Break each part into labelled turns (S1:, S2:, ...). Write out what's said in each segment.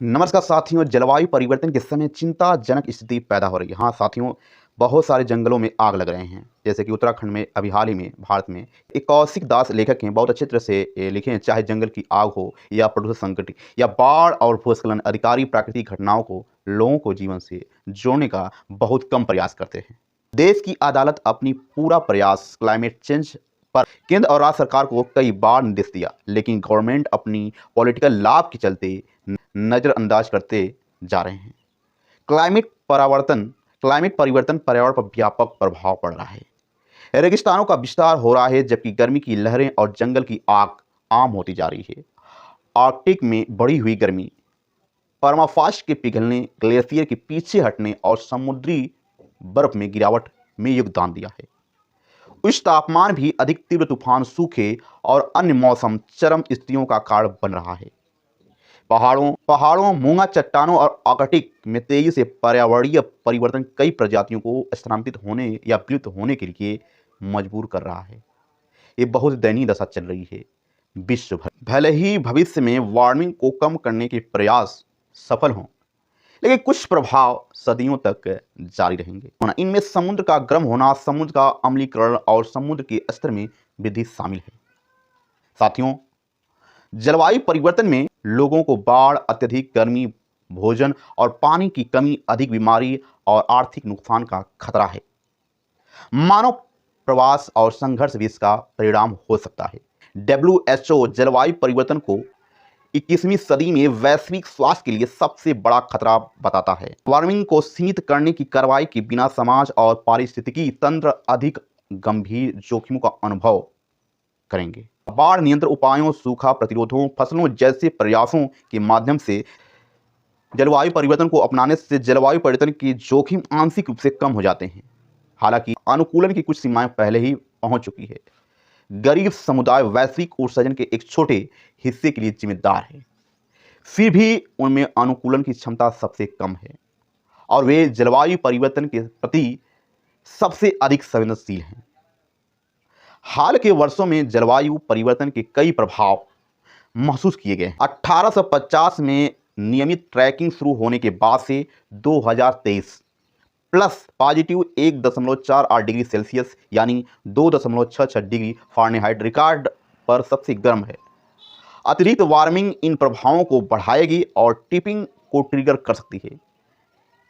S1: नमस्कार साथियों, जलवायु परिवर्तन के समय चिंताजनक स्थिति पैदा हो रही है। हाँ साथियों, बहुत सारे जंगलों में आग लग रहे हैं। जैसे कि उत्तराखंड में अभी हाल ही में भारत में एक कौशिक दास लेखक हैं, बहुत अच्छे तरह से ये लिखे हैं। चाहे जंगल की आग हो या प्रदूषण संकट या बाढ़ और भूस्खलन, अधिकारी प्राकृतिक घटनाओं को लोगों को जीवन से जोड़ने का बहुत कम प्रयास करते हैं। देश की अदालत अपनी पूरा प्रयास क्लाइमेट चेंज पर केंद्र और राज्य सरकार को कई बार निर्देश दिया, लेकिन गवर्नमेंट अपनी पॉलिटिकल लाभ के चलते नज़रअंदाज करते जा रहे हैं। क्लाइमेट परिवर्तन पर्यावरण पर व्यापक प्रभाव पड़ रहा है। रेगिस्तानों का विस्तार हो रहा है, जबकि गर्मी की लहरें और जंगल की आग आम होती जा रही है। आर्कटिक में बढ़ी हुई गर्मी, परमाफ्रॉस्ट के पिघलने, ग्लेशियर के पीछे हटने और समुद्री बर्फ में गिरावट में योगदान दिया है। उच्च तापमान भी अधिक तीव्र तूफान, सूखे और अन्य मौसम चरम स्थितियों का कारण बन रहा है। पहाड़ों, मूंगा चट्टानों और आर्कटिक में तेजी से पर्यावरणीय परिवर्तन कई प्रजातियों को स्थानांतरित होने या विलुप्त होने के लिए मजबूर कर रहा है। ये बहुत दयनीय दशा चल रही है विश्व भर। भले ही भविष्य में वार्मिंग को कम करने के प्रयास सफल हों, लेकिन कुछ प्रभाव सदियों तक जारी रहेंगे। इनमें समुद्र का गर्म होना, समुद्र का अम्लीकरण और समुद्र के स्तर में वृद्धि शामिल है। साथियों, जलवायु परिवर्तन में लोगों को बाढ़, अत्यधिक गर्मी, भोजन और पानी की कमी, अधिक बीमारी और आर्थिक नुकसान का खतरा है। मानव प्रवास और संघर्ष भी इसका परिणाम हो सकता है। WHO जलवायु परिवर्तन को 21वीं सदी में वैश्विक स्वास्थ्य के लिए सबसे बड़ा खतरा बताता है। वार्मिंग को सीमित करने की कार्रवाई के बिना समाज और पारिस्थितिकी तंत्र अधिक गंभीर जोखिमों का अनुभव करेंगे। बाढ़ नियंत्रण उपायों, सूखा प्रतिरोधों, फसलों जैसे प्रयासों के माध्यम से जलवायु परिवर्तन को अपनाने से जलवायु परिवर्तन के जोखिम आंशिक रूप से कम हो जाते हैं। हालांकि अनुकूलन की कुछ सीमाएं पहले ही पहुंच चुकी है। गरीब समुदाय वैश्विक उत्सर्जन के एक छोटे हिस्से के लिए जिम्मेदार है, फिर भी उनमें अनुकूलन की क्षमता सबसे कम है और वे जलवायु परिवर्तन के प्रति सबसे अधिक संवेदनशील हैं। हाल के वर्षों में जलवायु परिवर्तन के कई प्रभाव महसूस किए गए। 1850 में नियमित ट्रैकिंग शुरू होने के बाद से 2023 प्लस पॉजिटिव 1.48 डिग्री सेल्सियस यानी 2.66 डिग्री फ़ारेनहाइट रिकॉर्ड पर सबसे गर्म है। अतिरिक्त वार्मिंग इन प्रभावों को बढ़ाएगी और टिपिंग को ट्रिगर कर सकती है।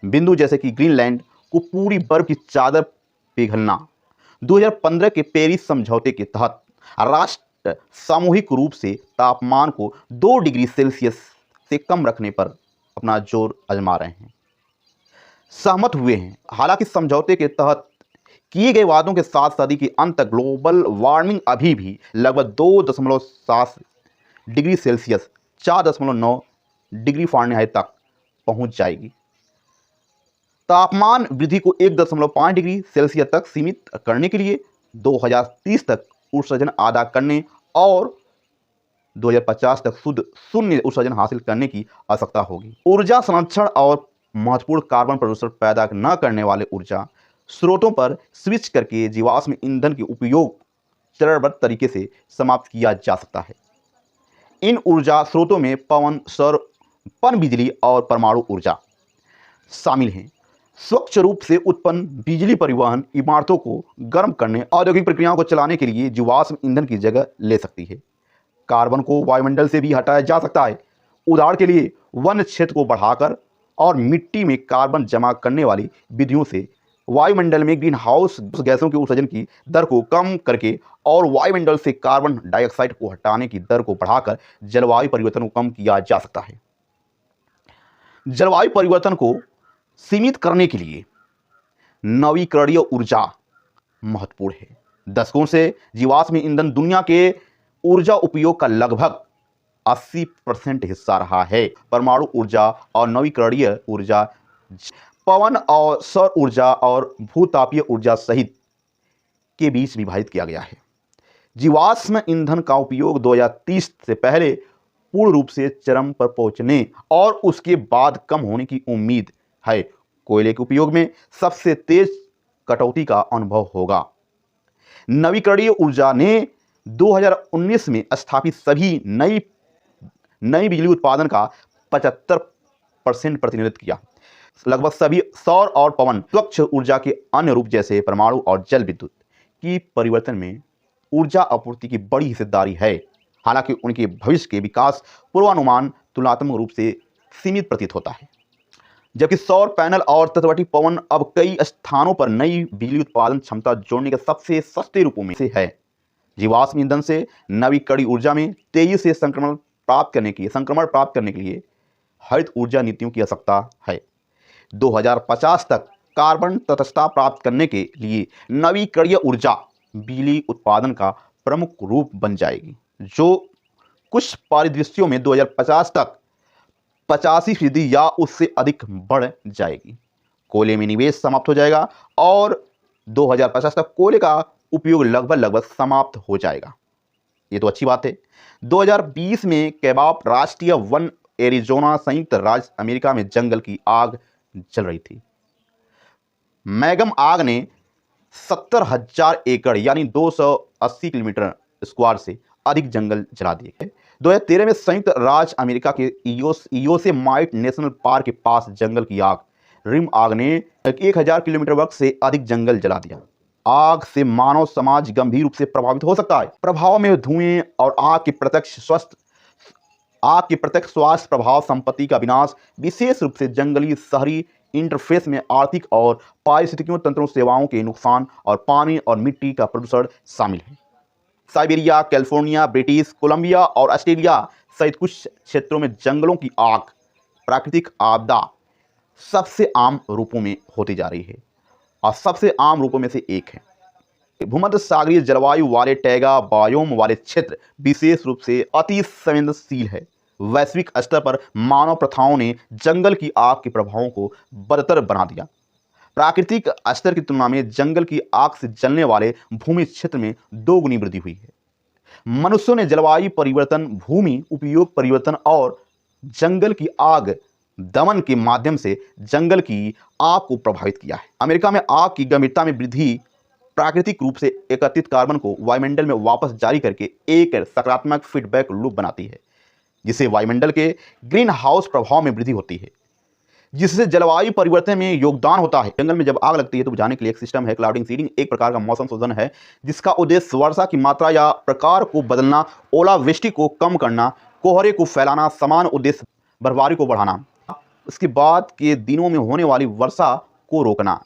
S1: बिंदु जैसे कि ग्रीनलैंड को पूरी बर्फ की चादर पिघलना। 2015 के पेरिस समझौते के तहत राष्ट्र सामूहिक रूप से तापमान को 2 डिग्री सेल्सियस से कम रखने पर अपना जोर आजमा रहे हैं, सहमत हुए हैं। हालांकि समझौते के तहत किए गए वादों के साथ सदी के अंत तक ग्लोबल वार्मिंग अभी भी लगभग 2.7 डिग्री सेल्सियस 4.9 डिग्री फ़ारेनहाइट तक पहुंच जाएगी। तापमान वृद्धि को 1.5 डिग्री सेल्सियस तक सीमित करने के लिए 2030 तक उत्सर्जन आधा करने और 2050 तक शुद्ध शून्य उत्सर्जन हासिल करने की आवश्यकता होगी। ऊर्जा संरक्षण और महत्वपूर्ण कार्बन प्रदूषण पैदा न करने वाले ऊर्जा स्रोतों पर स्विच करके जीवाश्म ईंधन के उपयोग चरणबद्ध तरीके से समाप्त किया जा सकता है। इन ऊर्जा स्रोतों में पवन, सौर, पनबिजली और परमाणु ऊर्जा शामिल हैं। स्वच्छ रूप से उत्पन्न बिजली परिवहन, इमारतों को गर्म करने, औद्योगिक प्रक्रियाओं को चलाने के लिए जीवाश्म ईंधन की जगह ले सकती है। कार्बन को वायुमंडल से भी हटाया जा सकता है। उदाहरण के लिए वन क्षेत्र को बढ़ाकर और मिट्टी में कार्बन जमा करने वाली विधियों से वायुमंडल में ग्रीन हाउस गैसों के उत्सर्जन की दर को कम करके और वायुमंडल से कार्बन डाइऑक्साइड को हटाने की दर को बढ़ाकर जलवायु परिवर्तन को कम किया जा सकता है। जलवायु परिवर्तन को सीमित करने के लिए नवीकरणीय ऊर्जा महत्वपूर्ण है। दशकों से जीवाश्म ईंधन दुनिया के ऊर्जा उपयोग का लगभग 80% हिस्सा रहा है। परमाणु ऊर्जा और नवीकरणीय ऊर्जा, पवन और सौर ऊर्जा और भूतापीय ऊर्जा सहित के बीच विभाजित किया गया है। जीवाश्म ईंधन का उपयोग 2030 से पहले पूर्ण रूप से चरम पर पहुंचने और उसके बाद कम होने की उम्मीद है। कोयले के उपयोग में सबसे तेज कटौती का अनुभव होगा। नवीकरणीय ऊर्जा ने 2019 में स्थापित सभी नई बिजली उत्पादन का 50% प्रतिनिधित्व किया। लगभग सभी सौर और पवन स्वच्छ ऊर्जा के अन्य रूप जैसे परमाणु और जल विद्युत की परिवर्तन में ऊर्जा आपूर्ति की बड़ी हिस्सेदारी है। हालांकि उनके भविष्य के विकास पूर्वानुमान तुलनात्मक रूप से सीमित प्रतीत होता है। जबकि सौर पैनल और तटवर्ती पवन अब कई स्थानों पर नई बिजली उत्पादन क्षमता जोड़ने के सबसे सस्ते रूपों में से है। जीवाश्म ईंधन से नवीकरणीय ऊर्जा में तेजी से संक्रमण प्राप्त करने के लिए हरित ऊर्जा नीतियों की आवश्यकता है। 2050 तक कार्बन तटस्थता प्राप्त करने के लिए नवीकरणीय ऊर्जा बिजली उत्पादन का प्रमुख रूप बन जाएगी, जो कुछ परिदृश्यों में 2050 तक 85% या उससे अधिक बढ़ जाएगी। कोयले में निवेश समाप्त हो जाएगा और 2050 तक कोयले का उपयोग लगभग समाप्त हो जाएगा। ये तो अच्छी बात है। 2020 में केबाप राष्ट्रीय वन एरिजोना संयुक्त राज्य अमेरिका में जंगल की आग जल रही थी। मैगम आग ने 70,000 एकड़ यानी 280 किलोमीटर स्क्वायर से अधिक जंगल जला दिए। 2013 में संयुक्त राज्य अमेरिका के योसेमाइट नेशनल पार्क के पास जंगल की आग रिम आग ने 1000 किलोमीटर वर्ग से अधिक जंगल जला दिया। आग से मानव समाज गंभीर रूप से प्रभावित हो सकता है। प्रभाव में धुएं और आग के प्रत्यक्ष स्वास्थ्य प्रभाव, संपत्ति का विनाश, विशेष रूप से जंगली शहरी इंटरफेस में आर्थिक और पारिस्थितिकीय तंत्रों सेवाओं के नुकसान और पानी और मिट्टी का प्रदूषण शामिल है। साइबेरिया, कैलिफोर्निया, ब्रिटिश कोलंबिया और ऑस्ट्रेलिया सहित कुछ क्षेत्रों में जंगलों की आग प्राकृतिक आपदा सबसे आम रूपों में होती जा रही है और सबसे आम रूपों में से एक है। भूमध्य सागरीय जलवायु वाले टैगा बायोम वाले क्षेत्र विशेष रूप से अति संवेदनशील है। वैश्विक स्तर पर मानव प्रथाओं ने जंगल की आग के प्रभावों को बदतर बना दिया। प्राकृतिक स्तर की तुलना में जंगल की आग से जलने वाले भूमि क्षेत्र में 2 गुनी वृद्धि हुई है। मनुष्यों ने जलवायु परिवर्तन, भूमि उपयोग परिवर्तन और जंगल की आग दमन के माध्यम से जंगल की आग को प्रभावित किया है। अमेरिका में आग की गंभीरता में वृद्धि प्राकृतिक रूप से एकत्रित कार्बन को वायुमंडल में वापस जारी करके एक सकारात्मक फीडबैक लूप बनाती है, जिससे वायुमंडल के ग्रीन हाउस प्रभाव में वृद्धि होती है, जिससे जलवायु परिवर्तन में योगदान होता है। जंगल में जब आग लगती है तो बुझाने के लिए एक सिस्टम है। क्लाउडिंग सीडिंग एक प्रकार का मौसम शोधन है, जिसका उद्देश्य वर्षा की मात्रा या प्रकार को बदलना, ओलावृष्टि को कम करना, कोहरे को फैलाना, समान उद्देश्य बर्फबारी को बढ़ाना, उसके बाद के दिनों में होने वाली वर्षा को रोकना।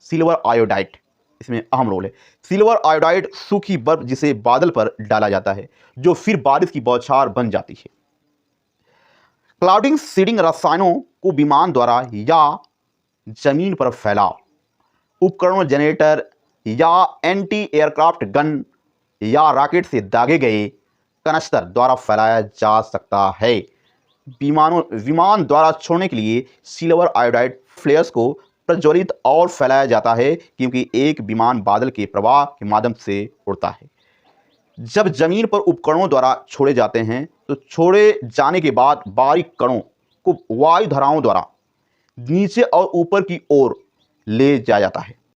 S1: सिल्वर आयोडाइड इसमें अहम रोल है। सिल्वर आयोडाइड सूखी बर्फ जिसे बादल पर डाला जाता है, जो फिर बारिश की बौछार बन जाती है। क्लाउडिंग सीडिंग रसायनों को विमान द्वारा या जमीन पर फैलाव, उपकरणों, जनरेटर या एंटी एयरक्राफ्ट गन या रॉकेट से दागे गए कनस्तर द्वारा फैलाया जा सकता है। विमान द्वारा छोड़ने के लिए सिल्वर आयोडाइड फ्लेयर्स को प्रज्वलित और फैलाया जाता है, क्योंकि एक विमान बादल के प्रवाह के माध्यम से उड़ता है। जब जमीन पर उपकरणों द्वारा छोड़े जाते हैं तो छोड़े जाने के बाद बारीक कणों को वायु धाराओं द्वारा नीचे और ऊपर की ओर ले जाया जाता है।